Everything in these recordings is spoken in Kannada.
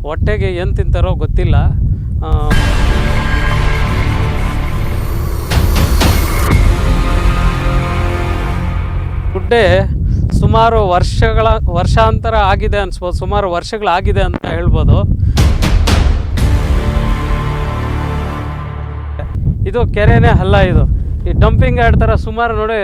ಹೊಟ್ಟೆಗೆ ಏನು ತಿಂತಾರೋ ಗೊತ್ತಿಲ್ಲ. ಗುಡ್ಡೆ ಸುಮಾರು ವರ್ಷಾಂತರ ಆಗಿದೆ ಅನ್ಸ್ಬೋದು, ಸುಮಾರು ವರ್ಷಗಳಾಗಿದೆ ಅಂತ ಹೇಳ್ಬೋದು. ಇದು ಕೆರೆನೇ ಅಲ್ಲ, ಇದು ಈ ಡಂಪಿಂಗ್ ಯಾರ್ಡ್ ಥರ ಸುಮಾರು ನೋಡಿ.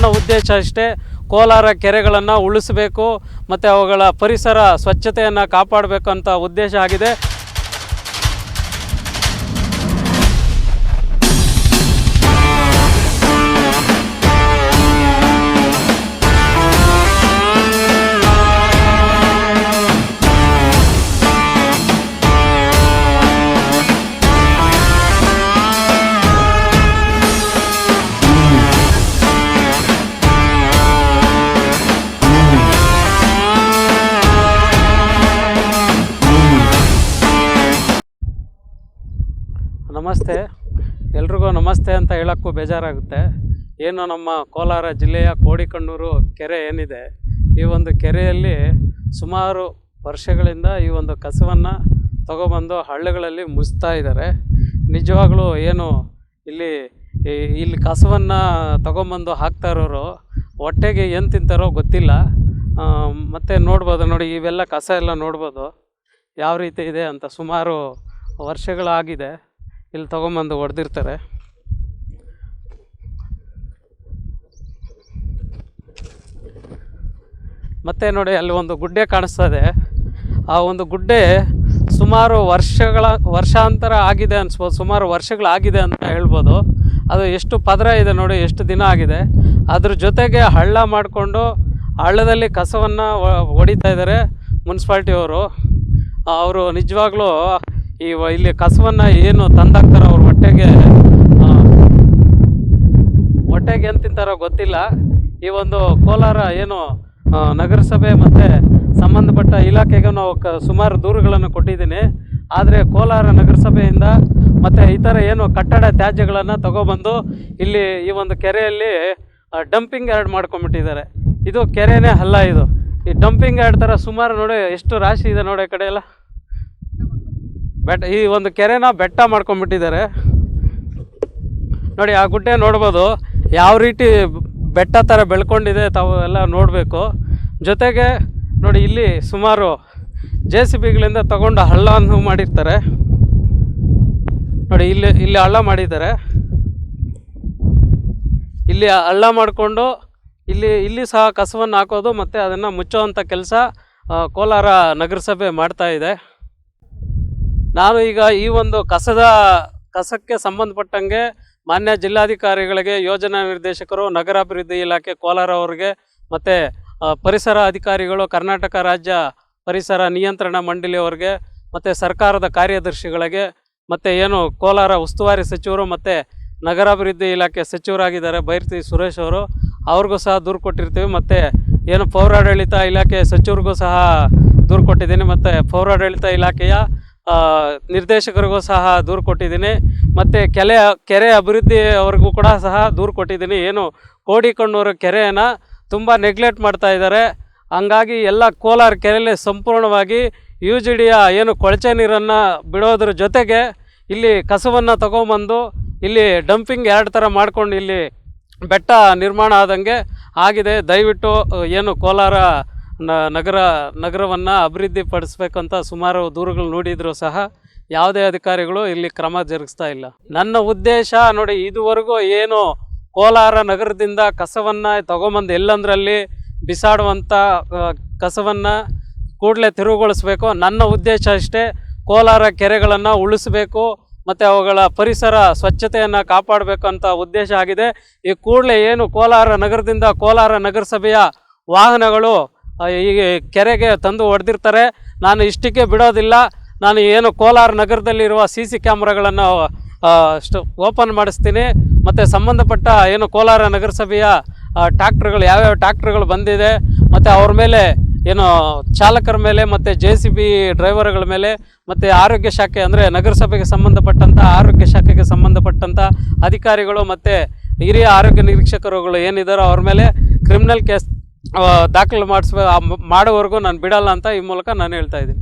ನನ್ನ ಉದ್ದೇಶ ಅಷ್ಟೇ, ಕೋಲಾರ ಕೆರೆಗಳನ್ನು ಉಳಿಸಬೇಕು ಮತ್ತು ಅವುಗಳ ಪರಿಸರ ಸ್ವಚ್ಛತೆಯನ್ನು ಕಾಪಾಡಬೇಕಂತ ಉದ್ದೇಶ ಆಗಿದೆ. ನಮಸ್ತೆ, ಎಲ್ರಿಗೂ ನಮಸ್ತೆ ಅಂತ ಹೇಳೋಕ್ಕೂ ಬೇಜಾರಾಗುತ್ತೆ. ಏನು ನಮ್ಮ ಕೋಲಾರ ಜಿಲ್ಲೆಯ ಕೋಡಿಕಣ್ಣೂರು ಕೆರೆ ಏನಿದೆ, ಈ ಒಂದು ಕೆರೆಯಲ್ಲಿ ಸುಮಾರು ವರ್ಷಗಳಿಂದ ಈ ಒಂದು ಕಸವನ್ನು ತಗೊಬಂದು ಹಳ್ಳಿಗಳಲ್ಲಿ ಮುಚ್ತಾ ಇದ್ದಾರೆ. ನಿಜವಾಗ್ಲೂ ಏನು ಇಲ್ಲಿ ಕಸವನ್ನು ತಗೊಂಬಂದು ಹಾಕ್ತಾ ಇರೋರು ಹೊಟ್ಟೆಗೆ ಏನು ತಿಂತಾರೋ ಗೊತ್ತಿಲ್ಲ. ಮತ್ತು ನೋಡ್ಬೋದು ನೋಡಿ, ಇವೆಲ್ಲ ಕಸ ಎಲ್ಲ ನೋಡ್ಬೋದು ಯಾವ ರೀತಿ ಇದೆ ಅಂತ. ಸುಮಾರು ವರ್ಷಗಳಾಗಿದೆ ಇಲ್ಲಿ ತೊಗೊಂಬಂದು ಹೊಡೆದಿರ್ತಾರೆ. ಮತ್ತು ನೋಡಿ ಅಲ್ಲಿ ಒಂದು ಗುಡ್ಡೆ ಕಾಣಿಸ್ತದೆ. ಆ ಒಂದು ಗುಡ್ಡೆ ಸುಮಾರು ವರ್ಷಾಂತರ ಆಗಿದೆ ಅನ್ಸ್ಬೋದು, ಸುಮಾರು ವರ್ಷಗಳಾಗಿದೆ ಅಂತ ಹೇಳ್ಬೋದು. ಅದು ಎಷ್ಟು ಪದರ ಇದೆ ನೋಡಿ, ಎಷ್ಟು ದಿನ ಆಗಿದೆ. ಅದ್ರ ಜೊತೆಗೆ ಹಳ್ಳ ಮಾಡಿಕೊಂಡು ಹಳ್ಳದಲ್ಲಿ ಕಸವನ್ನು ಹೊಡಿತಾ ಇದ್ದಾರೆ ಮುನ್ಸಿಪಾಲ್ಟಿಯವರು. ಅವರು ನಿಜವಾಗ್ಲೂ ಇಲ್ಲಿ ಕಸವನ್ನು ಏನು ತಂದಾಕ್ತಾರೋ ಅವ್ರ ಹೊಟ್ಟೆಗೆ ಏನು ತಿಂತಾರೋ ಗೊತ್ತಿಲ್ಲ. ಈ ಒಂದು ಕೋಲಾರ ಏನು ನಗರಸಭೆ ಮತ್ತು ಸಂಬಂಧಪಟ್ಟ ಇಲಾಖೆಗೆ ನಾವು ಸುಮಾರು ದೂರುಗಳನ್ನು ಕೊಟ್ಟಿದ್ದೀನಿ. ಆದರೆ ಕೋಲಾರ ನಗರಸಭೆಯಿಂದ ಮತ್ತು ಇತರ ಏನು ಕಟ್ಟಡ ತ್ಯಾಜ್ಯಗಳನ್ನು ತಗೊಬಂದು ಇಲ್ಲಿ ಈ ಒಂದು ಕೆರೆಯಲ್ಲಿ ಡಂಪಿಂಗ್ ಯಾರ್ಡ್ ಮಾಡ್ಕೊಂಡ್ಬಿಟ್ಟಿದ್ದಾರೆ. ಇದು ಕೆರೆನೇ ಅಲ್ಲ, ಇದು ಈ ಡಂಪಿಂಗ್ ಯಾರ್ಡ್ ಥರ ಸುಮಾರು ನೋಡಿ ಎಷ್ಟು ರಾಶಿ ಇದೆ ನೋಡಿ. ಈ ಕಡೆ ಎಲ್ಲ ಈ ಒಂದು ಕೆರೆನ ಬೆಟ್ಟ ಮಾಡ್ಕೊಂಡ್ಬಿಟ್ಟಿದ್ದಾರೆ ನೋಡಿ. ಆ ಗುಡ್ಡೆ ನೋಡ್ಬೋದು ಯಾವ ರೀತಿ ಬೆಟ್ಟ ಥರ ಬೆಳ್ಕೊಂಡಿದೆ, ತಾವು ಎಲ್ಲ ನೋಡಬೇಕು. ಜೊತೆಗೆ ನೋಡಿ ಇಲ್ಲಿ ಸುಮಾರು JCBಗಳಿಂದ ತಗೊಂಡು ಹಳ್ಳವನ್ನು ಮಾಡಿರ್ತಾರೆ ನೋಡಿ. ಇಲ್ಲಿ ಹಳ್ಳ ಮಾಡಿದ್ದಾರೆ. ಇಲ್ಲಿ ಹಳ್ಳ ಮಾಡಿಕೊಂಡು ಇಲ್ಲಿ ಸಹ ಕಸವನ್ನು ಹಾಕೋದು ಮತ್ತು ಅದನ್ನು ಮುಚ್ಚೋವಂಥ ಕೆಲಸ ಕೋಲಾರ ನಗರಸಭೆ ಮಾಡ್ತಾ ಇದೆ. ನಾನು ಈಗ ಈ ಒಂದು ಕಸಕ್ಕೆ ಸಂಬಂಧಪಟ್ಟಂಗೆ ಮಾನ್ಯ ಜಿಲ್ಲಾಧಿಕಾರಿಗಳಿಗೆ, ಯೋಜನಾ ನಿರ್ದೇಶಕರು, ನಗರಾಭಿವೃದ್ಧಿ ಇಲಾಖೆ ಕೋಲಾರ ಅವರಿಗೆ ಮತ್ತು ಪರಿಸರ ಅಧಿಕಾರಿಗಳು, ಕರ್ನಾಟಕ ರಾಜ್ಯ ಪರಿಸರ ನಿಯಂತ್ರಣ ಮಂಡಳಿಯವರಿಗೆ ಮತ್ತು ಸರ್ಕಾರದ ಕಾರ್ಯದರ್ಶಿಗಳಿಗೆ ಮತ್ತು ಏನು ಕೋಲಾರ ಉಸ್ತುವಾರಿ ಸಚಿವರು ಮತ್ತು ನಗರಾಭಿವೃದ್ಧಿ ಇಲಾಖೆ ಸಚಿವರಾಗಿದ್ದಾರೆ ಬೈರತಿ ಸುರೇಶ್ ಅವರು, ಅವ್ರಿಗೂ ಸಹ ದೂರು ಕೊಟ್ಟಿರ್ತೀವಿ. ಮತ್ತು ಏನು ಪೌರಾಡಳಿತ ಇಲಾಖೆ ಸಚಿವರಿಗೂ ಸಹ ದೂರು ಕೊಟ್ಟಿದ್ದೀನಿ ಮತ್ತು ಪೌರಾಡಳಿತ ಇಲಾಖೆಯ ನಿರ್ದೇಶಕರಿಗೂ ಸಹ ದೂರು ಕೊಟ್ಟಿದ್ದೀನಿ. ಮತ್ತು ಕೆರೆ ಅಭಿವೃದ್ಧಿ ಅವ್ರಿಗೂ ಕೂಡ ಸಹ ದೂರು ಕೊಟ್ಟಿದ್ದೀನಿ. ಏನು ಕೋಡಿಕಣ್ಣೂರು ಕೆರೆಯನ್ನು ತುಂಬ ನೆಗ್ಲೆಕ್ಟ್ ಮಾಡ್ತಾ ಇದ್ದಾರೆ. ಹಂಗಾಗಿ ಎಲ್ಲ ಕೋಲಾರ ಕೆರೆಯಲ್ಲಿ ಸಂಪೂರ್ಣವಾಗಿ UGDಯ ಏನು ಕೊಳಚೆ ನೀರನ್ನು ಬಿಡೋದ್ರ ಜೊತೆಗೆ ಇಲ್ಲಿ ಕಸವನ್ನು ತಗೊಂಬಂದು ಇಲ್ಲಿ ಡಂಪಿಂಗ್ ಯಾರ್ಡ್ ಥರ ಮಾಡ್ಕೊಂಡು ಇಲ್ಲಿ ಬೆಟ್ಟ ನಿರ್ಮಾಣ ಆದಂಗೆ ಆಗಿದೆ. ದಯವಿಟ್ಟು ಏನು ಕೋಲಾರ ನಗರವನ್ನು ಅಭಿವೃದ್ಧಿಪಡಿಸ್ಬೇಕಂತ ಸುಮಾರು ದೂರುಗಳು ನೋಡಿದರೂ ಸಹ ಯಾವುದೇ ಅಧಿಕಾರಿಗಳು ಇಲ್ಲಿ ಕ್ರಮ ಜರುಗಿಸ್ತಾ ಇಲ್ಲ. ನನ್ನ ಉದ್ದೇಶ ನೋಡಿ, ಇದುವರೆಗೂ ಏನು ಕೋಲಾರ ನಗರದಿಂದ ಕಸವನ್ನು ತಗೊಂಬಂದು ಎಲ್ಲಂದರಲ್ಲಿ ಬಿಸಾಡುವಂಥ ಕಸವನ್ನು ಕೂಡಲೇ ತೆರವುಗೊಳಿಸಬೇಕು. ನನ್ನ ಉದ್ದೇಶ ಅಷ್ಟೇ, ಕೋಲಾರ ಕೆರೆಗಳನ್ನು ಉಳಿಸಬೇಕು ಮತ್ತು ಅವುಗಳ ಪರಿಸರ ಸ್ವಚ್ಛತೆಯನ್ನು ಕಾಪಾಡಬೇಕಂತ ಉದ್ದೇಶ ಆಗಿದೆ. ಈ ಕೂಡಲೇ ಏನು ಕೋಲಾರ ನಗರದಿಂದ ಕೋಲಾರ ನಗರಸಭೆಯ ವಾಹನಗಳು ಈ ಕೆರೆಗೆ ತಂದು ಹೊಡೆದಿರ್ತಾರೆ, ನಾನು ಇಷ್ಟಕ್ಕೆ ಬಿಡೋದಿಲ್ಲ. ನಾನು ಏನು ಕೋಲಾರ ನಗರದಲ್ಲಿರುವ CC ಕ್ಯಾಮ್ರಾಗಳನ್ನು ಓಪನ್ ಮಾಡಿಸ್ತೀನಿ ಮತ್ತು ಸಂಬಂಧಪಟ್ಟ ಏನು ಕೋಲಾರ ನಗರಸಭೆಯ ಟ್ಯಾಕ್ಟ್ರುಗಳು ಯಾವ್ಯಾವ ಟ್ಯಾಕ್ಟ್ರುಗಳು ಬಂದಿದೆ ಮತ್ತು ಅವ್ರ ಮೇಲೆ ಏನು ಚಾಲಕರ ಮೇಲೆ ಮತ್ತು JCB ಡ್ರೈವರ್ಗಳ ಮೇಲೆ ಮತ್ತು ಆರೋಗ್ಯ ಶಾಖೆ ಅಂದರೆ ನಗರಸಭೆಗೆ ಸಂಬಂಧಪಟ್ಟಂಥ ಆರೋಗ್ಯ ಶಾಖೆಗೆ ಸಂಬಂಧಪಟ್ಟಂಥ ಅಧಿಕಾರಿಗಳು ಮತ್ತು ಹಿರಿಯ ಆರೋಗ್ಯ ನಿರೀಕ್ಷಕರುಗಳು ಏನಿದ್ದಾರೋ ಅವ್ರ ಮೇಲೆ ಕ್ರಿಮಿನಲ್ ಕೇಸ್ ದಾಖಲು ಮಾಡೋವರೆಗೂ ನಾನು ಬಿಡಲ್ಲ ಅಂತ ಈ ಮೂಲಕ ನಾನು ಹೇಳ್ತಾ ಇದ್ದೀನಿ.